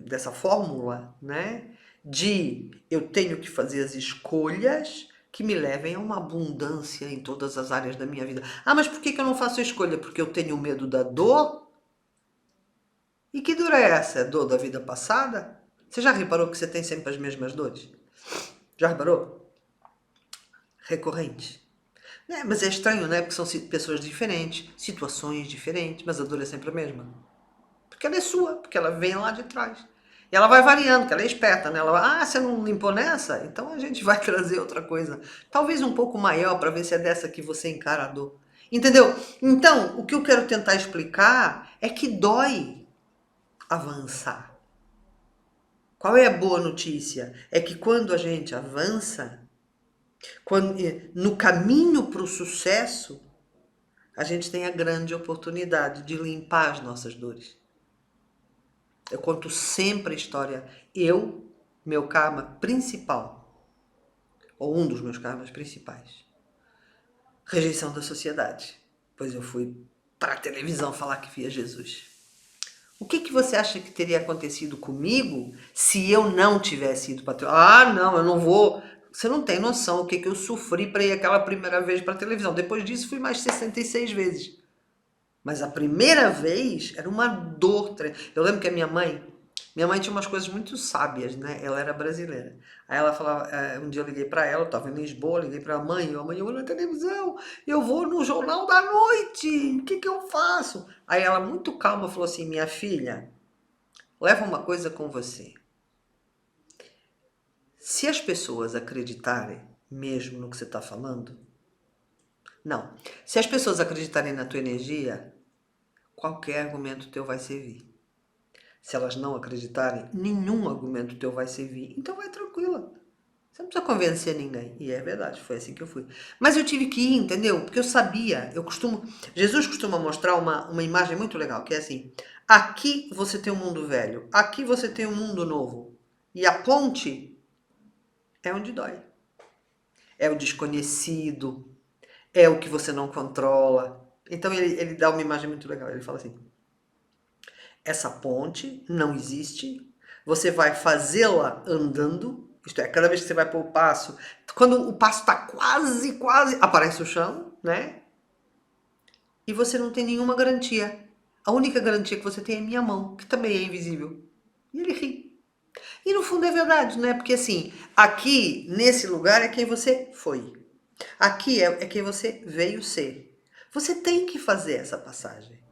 Speaker 1: dessa fórmula, né? De eu tenho que fazer as escolhas que me levem a uma abundância em todas as áreas da minha vida. Ah, mas por que eu não faço a escolha? Porque eu tenho medo da dor? E que dor é essa? É dor da vida passada? Você já reparou que você tem sempre as mesmas dores? Já reparou? Recorrente. Mas é estranho, né? Porque são pessoas diferentes, situações diferentes, mas a dor é sempre a mesma. Porque ela é sua, porque ela vem lá de trás. E ela vai variando, porque ela é esperta, né? Ela vai, você não limpou nessa? Então a gente vai trazer outra coisa. Talvez um pouco maior, para ver se é dessa que você encara a dor. Entendeu? Então, o que eu quero tentar explicar é que dói avançar. Qual é a boa notícia? É que quando a gente avança, no caminho para o sucesso, a gente tem a grande oportunidade de limpar as nossas dores. Eu conto sempre a história. Meu karma principal, ou um dos meus karmas principais, rejeição da sociedade. Pois eu fui para a televisão falar que via Jesus. O que você acha que teria acontecido comigo se eu não tivesse ido para a televisão? Ah, não, eu não vou. Você não tem noção o que eu sofri para ir aquela primeira vez para a televisão. Depois disso, fui mais 66 vezes. Mas a primeira vez era uma dor. Eu lembro que a minha mãe tinha umas coisas muito sábias, né? Ela era brasileira. Aí ela falava, um dia eu liguei para ela, eu estava em Lisboa, liguei para a mãe, eu vou na televisão, eu vou no Jornal da Noite, o que eu faço? Aí ela, muito calma, falou assim, minha filha, leva uma coisa com você. Se as pessoas acreditarem mesmo no que você está falando, não. Se as pessoas acreditarem na tua energia, qualquer argumento teu vai servir. Se elas não acreditarem, nenhum argumento teu vai servir. Então vai tranquila. Você não precisa convencer ninguém. E é verdade, foi assim que eu fui. Mas eu tive que ir, entendeu? Porque eu sabia, Jesus costuma mostrar uma imagem muito legal, que é assim, aqui você tem um mundo velho, aqui você tem um mundo novo. E a ponte é onde dói. É o desconhecido, é o que você não controla. Então ele dá uma imagem muito legal, ele fala assim, essa ponte não existe, você vai fazê-la andando, isto é, cada vez que você vai pôr o passo, quando o passo está quase, aparece o chão, né? E você não tem nenhuma garantia. A única garantia que você tem é minha mão, que também é invisível. E ele ri. E no fundo é verdade, né? Porque assim, aqui, nesse lugar, é quem você foi. Aqui é quem você veio ser. Você tem que fazer essa passagem.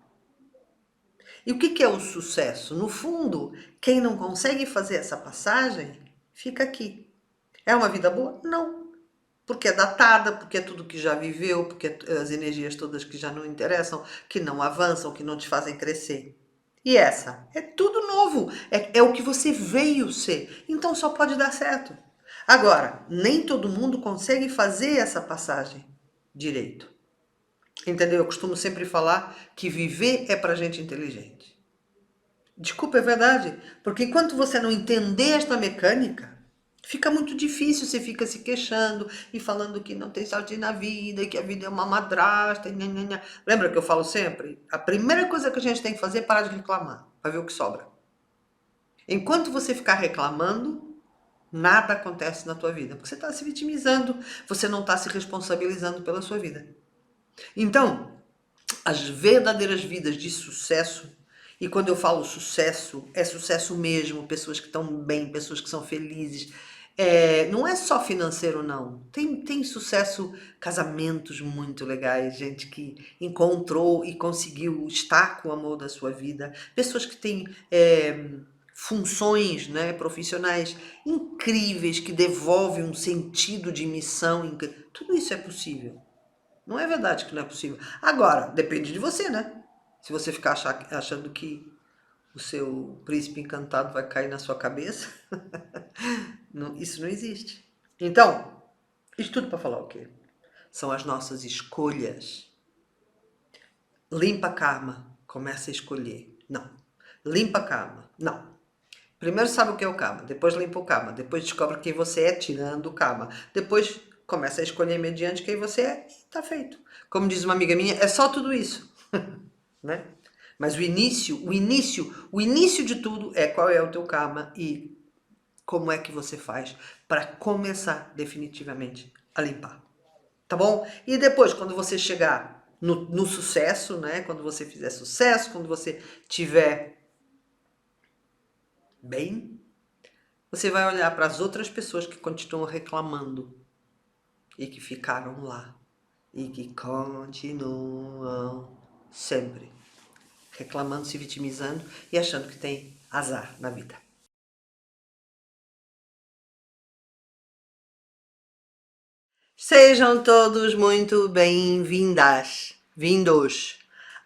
Speaker 1: E o que é o sucesso? No fundo, quem não consegue fazer essa passagem, fica aqui. É uma vida boa? Não. Porque é datada, porque é tudo que já viveu, porque é as energias todas que já não interessam, que não avançam, que não te fazem crescer. E essa? É tudo novo. É o que você veio ser. Então só pode dar certo. Agora, nem todo mundo consegue fazer essa passagem direito. Entendeu? Eu costumo sempre falar que viver é pra gente inteligente. Desculpa, é verdade. Porque enquanto você não entender esta mecânica, fica muito difícil, você fica se queixando e falando que não tem sorte na vida, e que a vida é uma madrasta. Lembra que eu falo sempre? A primeira coisa que a gente tem que fazer é parar de reclamar, para ver o que sobra. Enquanto você ficar reclamando, nada acontece na tua vida, porque você está se vitimizando, você não está se responsabilizando pela sua vida. Então, as verdadeiras vidas de sucesso, e quando eu falo sucesso, é sucesso mesmo, pessoas que estão bem, pessoas que são felizes. Não é só financeiro, não. Tem sucesso, casamentos muito legais, gente que encontrou e conseguiu estar com o amor da sua vida, pessoas que têm funções, né, profissionais incríveis, que devolvem um sentido de missão. Tudo isso é possível. Não é verdade que não é possível. Agora, depende de você, né? Se você ficar achando que o seu príncipe encantado vai cair na sua cabeça, isso não existe. Então, isso tudo para falar o quê? São as nossas escolhas. Limpa karma, começa a escolher. Não. Limpa karma. Não. Primeiro sabe o que é o karma, depois limpa o karma, depois descobre quem você é tirando o karma, depois começa a escolher mediante quem você é e tá feito. Como diz uma amiga minha, é só tudo isso, né? Mas o início de tudo é qual é o teu karma e como é que você faz para começar definitivamente a limpar, tá bom? E depois, quando você chegar no sucesso, né? Quando você fizer sucesso, quando você tiver bem, Você vai olhar para as outras pessoas que continuam reclamando e que ficaram lá e que continuam sempre reclamando, se vitimizando e achando que tem azar na vida. Sejam todos muito vindos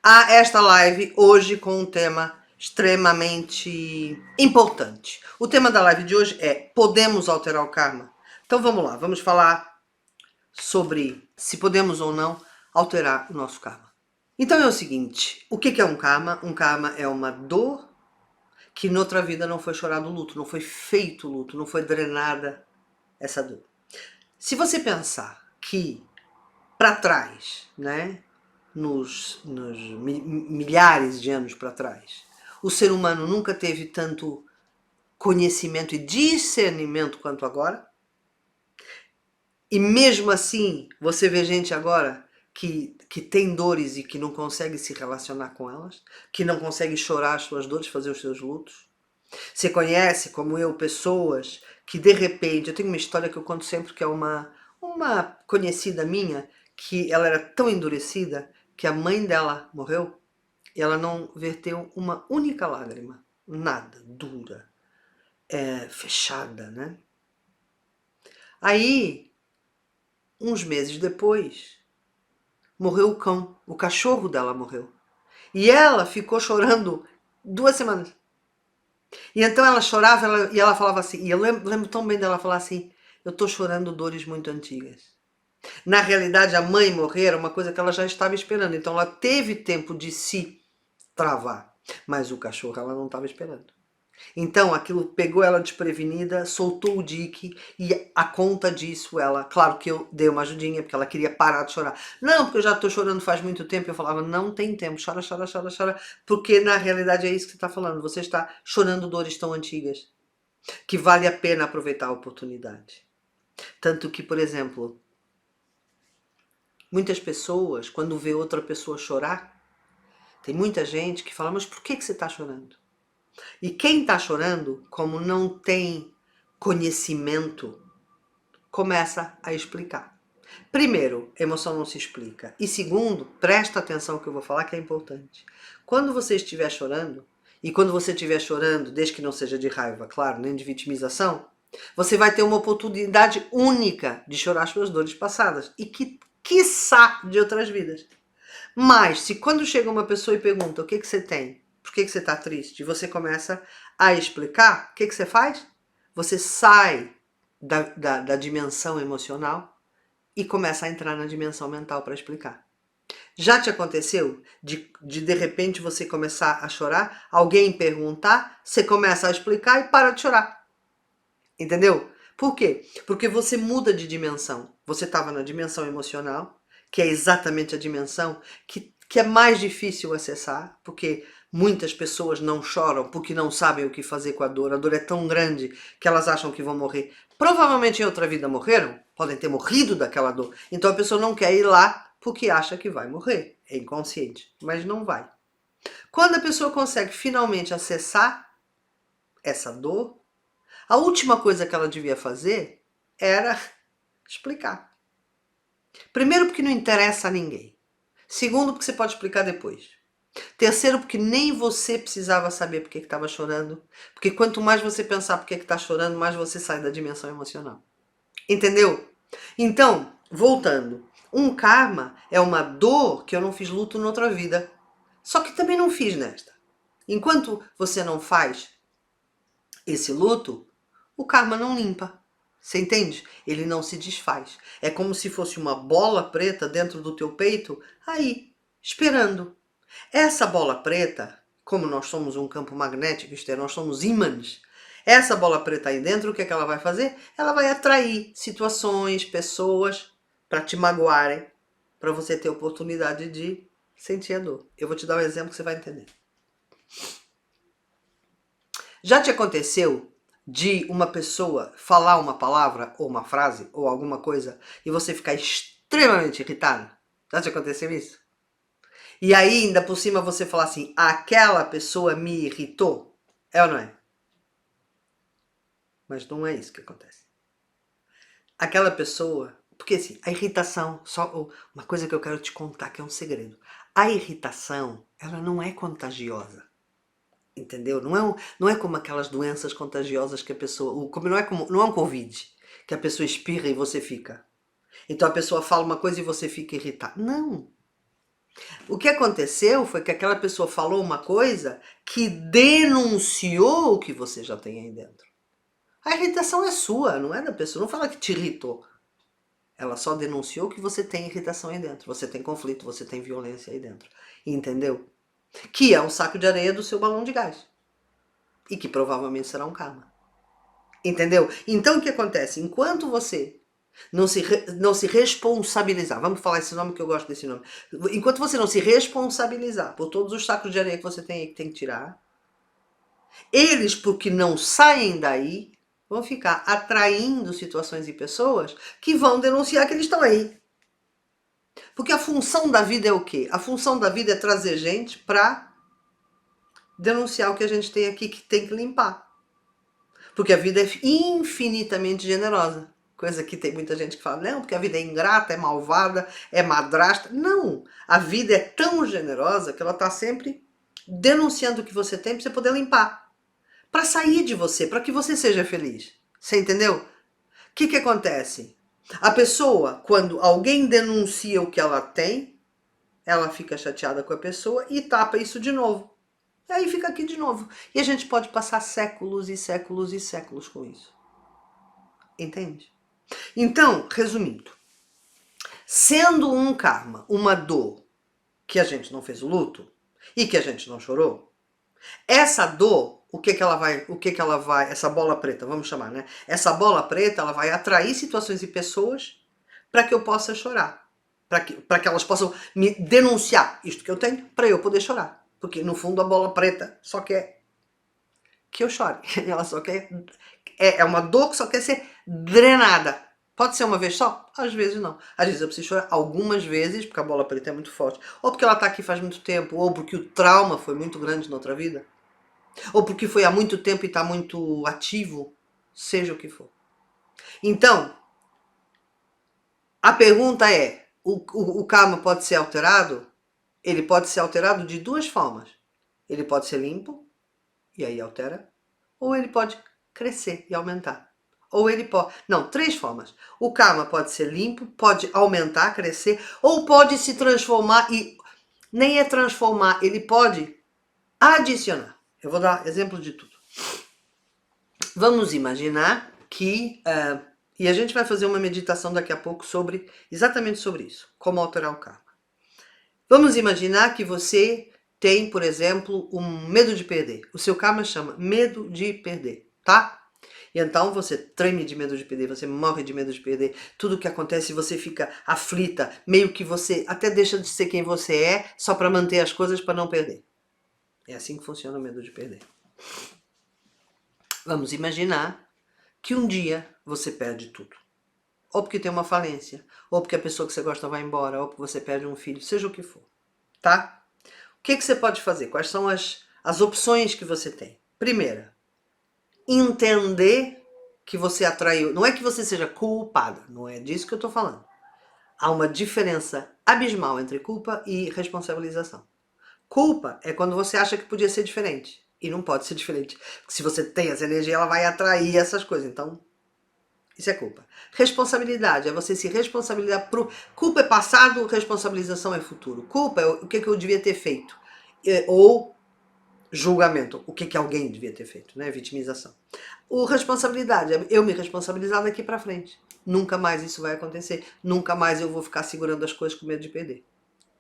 Speaker 1: a esta live hoje com um tema extremamente importante. O tema da live de hoje é: podemos alterar o karma? Então vamos lá, vamos falar sobre se podemos ou não alterar o nosso karma. Então é o seguinte, o que é um karma? Um karma é uma dor que noutra vida não foi chorado luto, não foi feito luto, não foi drenada essa dor. Se você pensar que para trás, né, nos milhares de anos para trás, o ser humano nunca teve tanto conhecimento e discernimento quanto agora, e mesmo assim você vê gente agora que tem dores e que não consegue se relacionar com elas, que não consegue chorar as suas dores, fazer os seus lutos. Você conhece, como eu, pessoas que de repente, eu tenho uma história que eu conto sempre, que é uma conhecida minha, que ela era tão endurecida que a mãe dela morreu e ela não verteu uma única lágrima, nada, dura, fechada, né? Aí, uns meses depois, morreu o cão, o cachorro dela morreu. E ela ficou chorando 2 semanas. E então ela chorava e ela falava assim, e eu lembro tão bem dela falar assim: eu tô chorando dores muito antigas. Na realidade, a mãe morrer era uma coisa que ela já estava esperando, então ela teve tempo de se travar, mas o cachorro ela não estava esperando. Então aquilo pegou ela desprevenida, soltou o dique e a conta disso ela, claro que eu dei uma ajudinha porque ela queria parar de chorar. Não, porque eu já estou chorando faz muito tempo. Eu falava, não tem tempo, chora, chora, chora, chora, porque na realidade é isso que você está falando. Você está chorando dores tão antigas que vale a pena aproveitar a oportunidade. Tanto que, por exemplo, muitas pessoas, quando vê outra pessoa chorar, tem muita gente que fala, mas por que você está chorando? E quem está chorando, como não tem conhecimento, começa a explicar. Primeiro, emoção não se explica. E segundo, presta atenção no que eu vou falar, que é importante. Quando você estiver chorando, e quando você estiver chorando, desde que não seja de raiva, claro, nem de vitimização, você vai ter uma oportunidade única de chorar suas dores passadas e quiçá de outras vidas. Mas, se quando chega uma pessoa e pergunta o que você tem, por que você está triste, e você começa a explicar, o que você faz? Você sai da dimensão emocional e começa a entrar na dimensão mental para explicar. Já te aconteceu de repente você começar a chorar, alguém perguntar, você começa a explicar e para de chorar. Entendeu? Por quê? Porque você muda de dimensão. Você estava na dimensão emocional, que é exatamente a dimensão que é mais difícil acessar, porque muitas pessoas não choram porque não sabem o que fazer com a dor. A dor é tão grande que elas acham que vão morrer. Provavelmente em outra vida morreram, podem ter morrido daquela dor. Então a pessoa não quer ir lá porque acha que vai morrer. É inconsciente, mas não vai. Quando a pessoa consegue finalmente acessar essa dor, a última coisa que ela devia fazer era explicar. Primeiro, porque não interessa a ninguém. Segundo, porque você pode explicar depois. Terceiro, porque nem você precisava saber por que estava chorando. Porque quanto mais você pensar por que está chorando, mais você sai da dimensão emocional. Entendeu? Então, voltando. Um karma é uma dor que eu não fiz luto noutra vida. Só que também não fiz nesta. Enquanto você não faz esse luto, o karma não limpa. Você entende? Ele não se desfaz. É como se fosse uma bola preta dentro do teu peito, aí, esperando. Essa bola preta, como nós somos um campo magnético, isto é, nós somos ímãs, essa bola preta aí dentro, o que é que ela vai fazer? Ela vai atrair situações, pessoas para te magoarem, para você ter a oportunidade de sentir a dor. Eu vou te dar um exemplo que você vai entender. Já te aconteceu de uma pessoa falar uma palavra, ou uma frase, ou alguma coisa, e você ficar extremamente irritado? Já te aconteceu isso? E aí, ainda por cima, você falar assim, aquela pessoa me irritou? É ou não é? Mas não é isso que acontece. Aquela pessoa... Porque assim, a irritação... Uma coisa que eu quero te contar, que é um segredo. A irritação, ela não é contagiosa. Entendeu? Não é como aquelas doenças contagiosas que a pessoa... Não é um Covid, que a pessoa espirra e você fica. Então a pessoa fala uma coisa e você fica irritado. Não. O que aconteceu foi que aquela pessoa falou uma coisa que denunciou o que você já tem aí dentro. A irritação é sua, não é da pessoa. Não fala que te irritou. Ela só denunciou que você tem irritação aí dentro. Você tem conflito, você tem violência aí dentro. Entendeu? Que é um saco de areia do seu balão de gás. E que provavelmente será um karma. Entendeu? Então o que acontece? Enquanto você não se responsabilizar, vamos falar esse nome que eu gosto desse nome. Enquanto você não se responsabilizar por todos os sacos de areia que você tem aí que tem que tirar, eles, porque não saem daí, vão ficar atraindo situações e pessoas que vão denunciar que eles estão aí. Porque a função da vida é o quê? A função da vida é trazer gente para denunciar o que a gente tem aqui que tem que limpar. Porque a vida é infinitamente generosa. Coisa que tem muita gente que fala, não, porque a vida é ingrata, é malvada, é madrasta. Não! A vida é tão generosa que ela está sempre denunciando o que você tem para você poder limpar. Para sair de você, para que você seja feliz. Você entendeu? O que acontece? A pessoa, quando alguém denuncia o que ela tem, ela fica chateada com a pessoa e tapa isso de novo. E aí fica aqui de novo. E a gente pode passar séculos e séculos e séculos com isso. Entende? Então, resumindo, sendo um karma, uma dor que a gente não fez o luto e que a gente não chorou, essa dor, o que ela vai, essa bola preta, vamos chamar, né? Essa bola preta, ela vai atrair situações e pessoas para que eu possa chorar. Para que elas possam me denunciar isto que eu tenho, para eu poder chorar. Porque, no fundo, a bola preta só quer que eu chore. Ela só quer... É uma dor que só quer ser drenada. Pode ser uma vez só? Às vezes não. Às vezes eu preciso chorar algumas vezes, porque a bola preta é muito forte. Ou porque ela está aqui faz muito tempo, ou porque o trauma foi muito grande na outra vida. Ou porque foi há muito tempo e está muito ativo. Seja o que for. Então, a pergunta é, o karma pode ser alterado? Ele pode ser alterado de duas formas. Ele pode ser limpo, e aí altera. Ou ele pode crescer e aumentar. Ou ele pode... Não, três formas. O karma pode ser limpo, pode aumentar, crescer, ou pode se transformar e... Nem é transformar, ele pode adicionar. Eu vou dar exemplo de tudo. Vamos imaginar que... e a gente vai fazer uma meditação daqui a pouco exatamente sobre isso. Como alterar o karma. Vamos imaginar que você tem, por exemplo, um medo de perder. O seu karma chama medo de perder, tá? E então você treme de medo de perder, você morre de medo de perder. Tudo que acontece, você fica aflita, meio que você até deixa de ser quem você é, só para manter as coisas para não perder. É assim que funciona o medo de perder. Vamos imaginar que um dia você perde tudo. Ou porque tem uma falência, ou porque a pessoa que você gosta vai embora, ou porque você perde um filho, seja o que for, tá? O que você pode fazer? Quais são as opções que você tem? Primeira, entender que você atraiu. Não é que você seja culpada, não é disso que eu estou falando. Há uma diferença abismal entre culpa e responsabilização. Culpa é quando você acha que podia ser diferente. E não pode ser diferente. Porque se você tem essa energia, ela vai atrair essas coisas. Então, isso é culpa. Responsabilidade é você se responsabilizar por... Culpa é passado, responsabilização é futuro. Culpa é o que eu devia ter feito. Ou julgamento, o que alguém devia ter feito, né? Vitimização. Responsabilidade é eu me responsabilizar daqui pra frente. Nunca mais isso vai acontecer. Nunca mais eu vou ficar segurando as coisas com medo de perder.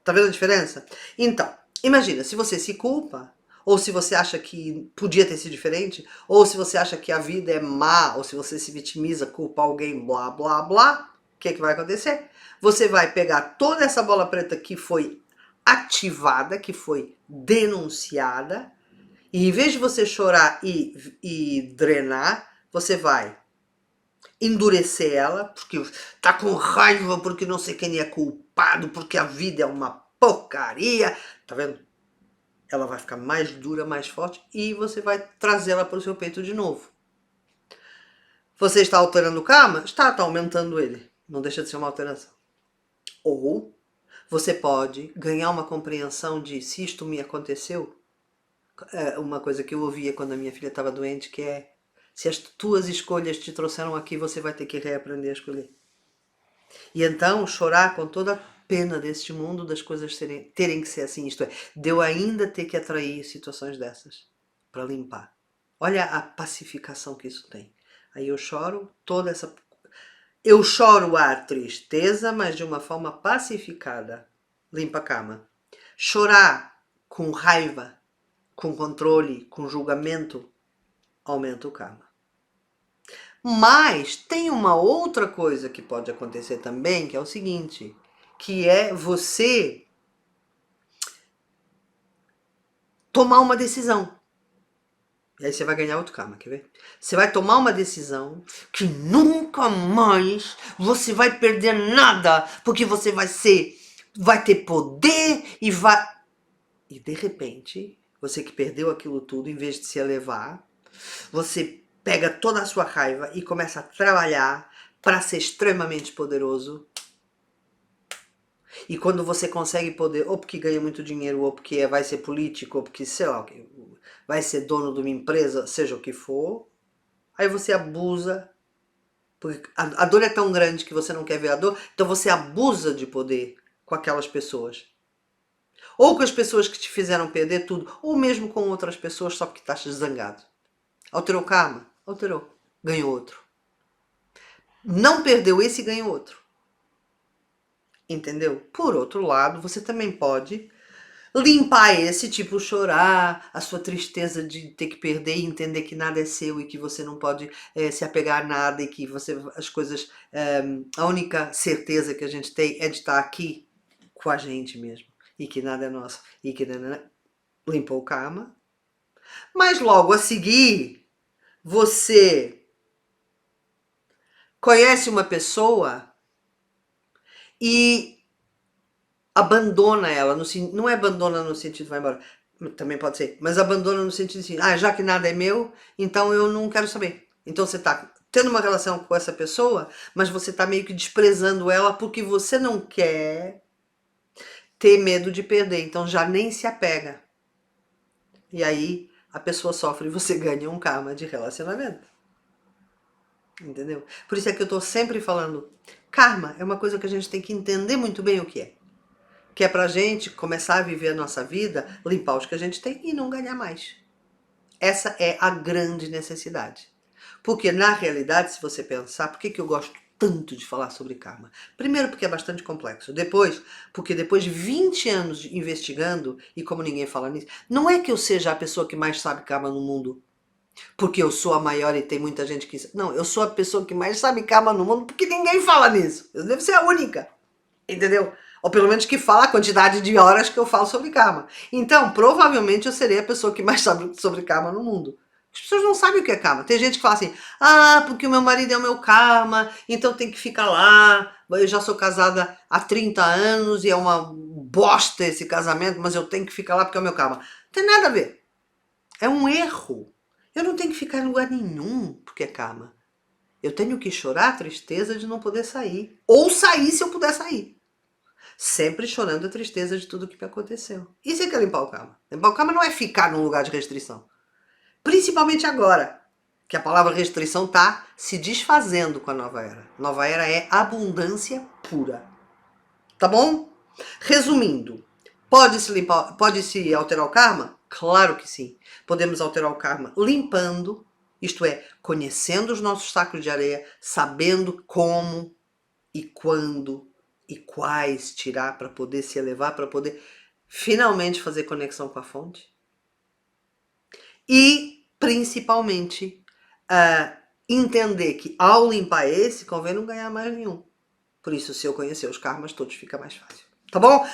Speaker 1: Tá vendo a diferença? Então, imagina, se você se culpa, ou se você acha que podia ter sido diferente, ou se você acha que a vida é má, ou se você se vitimiza, culpa alguém, blá, blá, blá, o que vai acontecer? Você vai pegar toda essa bola preta que foi ativada, que foi denunciada, e em vez de você chorar e drenar, você vai endurecer ela, porque tá com raiva, porque não sei quem é culpado, porque a vida é uma porcaria, tá vendo? Ela vai ficar mais dura, mais forte, e você vai trazê-la para o seu peito de novo. Você está alterando o karma? Está aumentando ele. Não deixa de ser uma alteração. Ou você pode ganhar uma compreensão de se isto me aconteceu. Uma coisa que eu ouvia quando a minha filha estava doente, que é: se as tuas escolhas te trouxeram aqui, você vai ter que reaprender a escolher. E então chorar com toda a pena deste mundo, das coisas terem que ser assim, isto é, de eu ainda ter que atrair situações dessas para limpar. Olha a pacificação que isso tem. Aí eu choro toda essa... Eu choro a tristeza, mas de uma forma pacificada. Limpa a cama. Chorar com raiva, com controle, com julgamento, aumenta o karma. Mas tem uma outra coisa que pode acontecer também, que é o seguinte, que é você tomar uma decisão. E aí você vai ganhar outro karma, quer ver? Você vai tomar uma decisão que nunca mais você vai perder nada, porque você vai ter poder e vai... E de repente, você que perdeu aquilo tudo, em vez de se elevar, você pega toda a sua raiva e começa a trabalhar para ser extremamente poderoso. E quando você consegue poder, ou porque ganha muito dinheiro, ou porque vai ser político, ou porque, sei lá, vai ser dono de uma empresa, seja o que for, aí você abusa, porque a dor é tão grande que você não quer ver a dor, então você abusa de poder com aquelas pessoas. Ou com as pessoas que te fizeram perder tudo, ou mesmo com outras pessoas só porque estás zangado. Alterou o karma? Alterou. Ganhou outro. Não perdeu esse e ganhou outro. Entendeu? Por outro lado, você também pode limpar esse, tipo chorar, a sua tristeza de ter que perder e entender que nada é seu e que você não pode se apegar a nada e que as coisas, a única certeza que a gente tem é de estar aqui com a gente mesmo e que nada é nosso e que limpou o karma. Mas logo a seguir, você conhece uma pessoa e abandona ela, não é abandona no sentido vai embora, também pode ser, mas abandona no sentido assim, já que nada é meu, então eu não quero saber. Então você tá tendo uma relação com essa pessoa, mas você tá meio que desprezando ela porque você não quer ter medo de perder, então já nem se apega. E aí a pessoa sofre e você ganha um karma de relacionamento. Entendeu? Por isso é que eu tô sempre falando, karma é uma coisa que a gente tem que entender muito bem o que é. Que é pra gente começar a viver a nossa vida, limpar os que a gente tem e não ganhar mais. Essa é a grande necessidade. Porque na realidade, se você pensar, por que eu gosto tanto de falar sobre karma? Primeiro porque é bastante complexo. Depois, porque depois de 20 anos investigando, e como ninguém fala nisso, não é que eu seja a pessoa que mais sabe karma no mundo, porque eu sou a maior e tem muita gente que... Não, eu sou a pessoa que mais sabe karma no mundo porque ninguém fala nisso. Eu devo ser a única. Entendeu? Ou pelo menos que fala a quantidade de horas que eu falo sobre karma. Então, provavelmente eu serei a pessoa que mais sabe sobre karma no mundo. As pessoas não sabem o que é karma. Tem gente que fala assim, porque o meu marido é o meu karma, então tem que ficar lá. Eu já sou casada há 30 anos e é uma bosta esse casamento, mas eu tenho que ficar lá porque é o meu karma. Não tem nada a ver. É um erro. Eu não tenho que ficar em lugar nenhum porque é karma. Eu tenho que chorar a tristeza de não poder sair. Ou sair se eu puder sair. Sempre chorando a tristeza de tudo que me aconteceu. Isso é que é limpar o karma. Limpar o karma não é ficar num lugar de restrição. Principalmente agora, que a palavra restrição está se desfazendo com a nova era. Nova era é abundância pura. Tá bom? Resumindo, pode-se alterar o karma? Claro que sim. Podemos alterar o karma limpando, isto é, conhecendo os nossos sacos de areia, sabendo como e quando e quais tirar para poder se elevar, para poder finalmente fazer conexão com a fonte. E, principalmente, entender que ao limpar esse, convém não ganhar mais nenhum. Por isso, se eu conhecer os karmas todos, fica mais fácil. Tá bom?